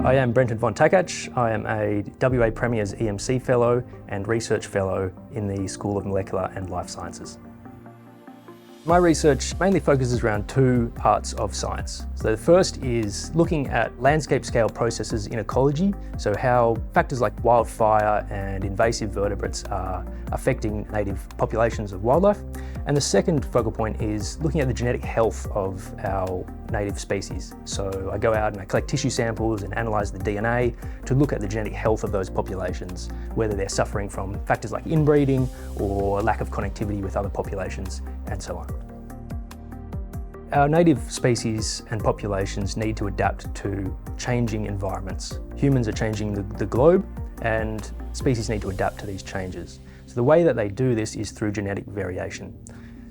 I am Brenton von Takach. I am a WA Premier's EMC Fellow and Research Fellow in the School of Molecular and Life Sciences. My research mainly focuses around two parts of science. So the first is looking at landscape scale processes in ecology, so how factors like wildfire and invasive vertebrates are affecting native populations of wildlife. And the second focal point is looking at the genetic health of our native species. So I go out and I collect tissue samples and analyse the DNA to look at the genetic health of those populations, whether they're suffering from factors like inbreeding or lack of connectivity with other populations, and so on. Our native species and populations need to adapt to changing environments. Humans are changing the globe, and species need to adapt to these changes. So the way that they do this is through genetic variation.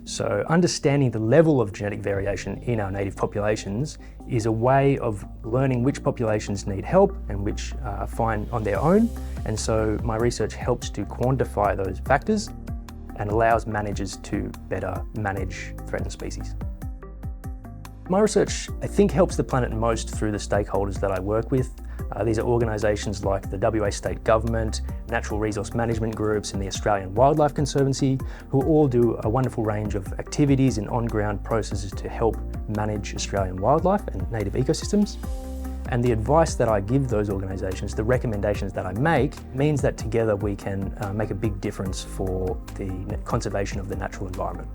So understanding the level of genetic variation in our native populations is a way of learning which populations need help and which are fine on their own. And so my research helps to quantify those factors and allows managers to better manage threatened species. My research, I think, helps the planet most through the stakeholders that I work with. These are organisations like the WA State Government, natural resource management groups and the Australian Wildlife Conservancy, who all do a wonderful range of activities and on-ground processes to help manage Australian wildlife and native ecosystems. And the advice that I give those organisations, the recommendations that I make, means that together we can make a big difference for the conservation of the natural environment.